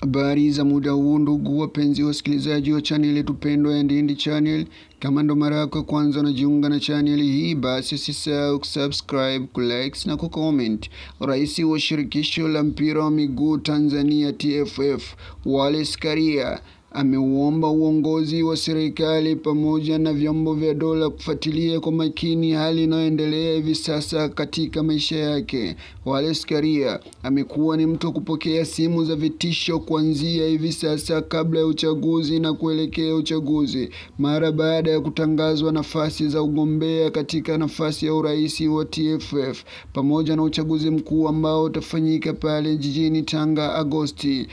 Habari za muda huu ndugu wapenzi wasikilizaji wa channel yetu pendwa ya Ndindi Channel. Kama ndo mara yako kwanza unajiunga na channel hii, basi usisahau kusubscribe, kulike na kucomment. Rais wa shirikisho la mpira wa miguu Tanzania TFF, Wallace Karia, ameuomba uongozi wa serikali pamoja na vyombo vya dola kufuatilia kwa makini hali inayoendelea hivi sasa katika maisha yake. Wallace Karia amekuwa ni mtu kupokea simu za vitisho kuanzia hivi sasa kabla ya uchaguzi na kuelekea uchaguzi, mara baada ya kutangazwa nafasi za ugombea katika nafasi ya urais wa TFF pamoja na uchaguzi mkuu ambao utafanyika pale jijini Tanga Agosti.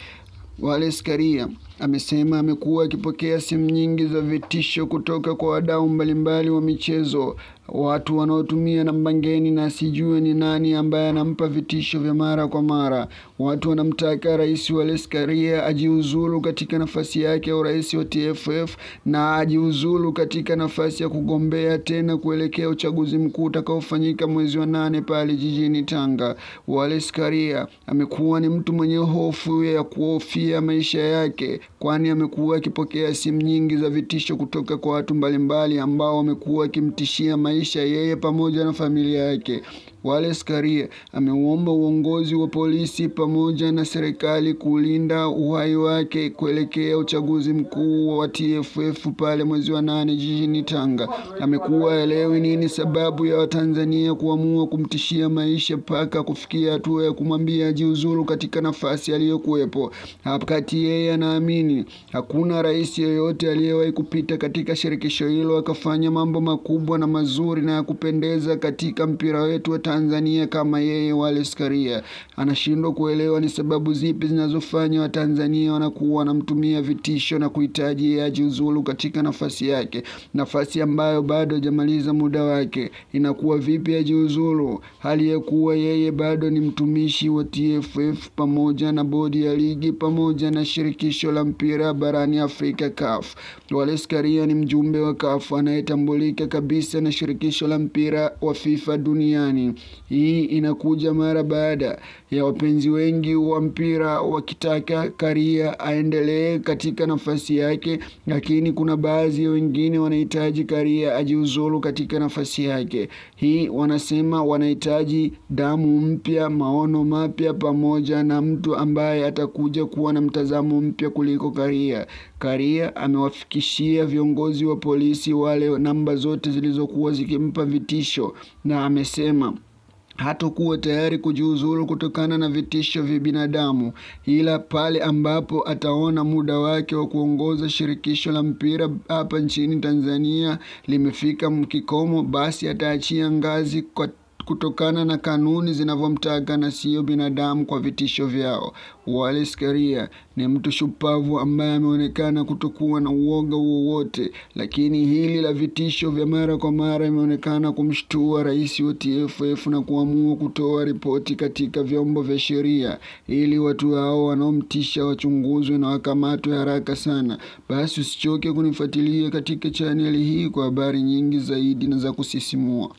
Wallace Karia amesema amekuwa akipokea simu nyingi za vitisho kutoka kwa wadau mbalimbali wa michezo, watu wanaotumia namba ngeni na sijue ni nani ambaye anampa vitisho vya mara kwa mara. Watu wanamtaka Rais Wallace Karia ajiuzulu katika nafasi yake ya urais wa TFF na ajiuzulu katika nafasi ya kugombea tena kuelekea uchaguzi mkuu utakaofanyika mwezi wa 8 pale jijini Tanga. Wallace Karia amekuwa ni mtu mwenye hofu ya kuhofia maisha yake, kwani amekuwa akipokea simu nyingi za vitisho kutoka kwa watu mbalimbali ambao wamekuwa wakimtishia maisha yeye pamoja na familia yake. Wallace Karia ameuomba uongozi wa polisi pamoja na serikali kulinda uhai wake kuelekea uchaguzi mkuu wa TFF pale mwezi wa 8 jijini Tanga. Amekuwa elewi nini sababu ya Watanzania kuamua kumtishia maisha mpaka kufikia hatua ya kumwambia ajiuzuru katika nafasi aliyokuwepo. Wakati yeye anaamini hakuna rais yeyote aliyewahi kupita katika shirikisho hilo akafanya mambo makubwa na mazuri na ya kupendeza katika mpira wetu wa Tanzania kama yeye. Wallace Karia anashindwa kuelewa ni sababu zipi zinazofanya Watanzania wanakuwa wanamtumia vitisho na kuhitaji yeye ajiuzulu katika nafasi yake, nafasi ambayo bado hajamaliza muda wake. Inakuwa vipi ajiuzulu hali ya kuwa yeye bado ni mtumishi wa TFF pamoja na bodi ya ligi pamoja na shirikisho la mpira barani Afrika CAF. Wallace Karia ni mjumbe wa CAF anayetambulika kabisa na shirikisho la mpira wa FIFA duniani. Hii inakuja mara baada ya wapenzi wengi wa mpira wakitaka Karia aendelee katika nafasi yake, lakini kuna baadhi ya wengine wanahitaji Karia ajiuzulu katika nafasi yake. Hii wanasema wanahitaji damu mpya, maono mapya pamoja na mtu ambaye atakuja kuwa na mtazamo mpya kuliko Karia. Karia amewafikishia viongozi wa polisi wale namba zote zilizokuwa zikimpa vitisho na amesema hatakuwa tayari kujiuzulu kutokana na vitisho vya binadamu, ila pale ambapo ataona muda wake wa kuongoza shirikisho la mpira hapa nchini Tanzania limefika mkikomo, basi ataachia ngazi kutokana na kanuni zinavyomtaka na sio binadamu kwa vitisho vyao. Wallace Karia ni mtu shupavu ambaye ameonekana kutokuwa na uoga wowote, lakini hili la vitisho vya mara kwa mara imeonekana kumshtua rais wa TFF na kuamua kutoa ripoti katika vyombo vya sheria ili watu hao wanaomtisha wachunguzwe na wakamatwe haraka sana. Basi usichoke kunifuatilia katika channel hii kwa habari nyingi zaidi na za kusisimua.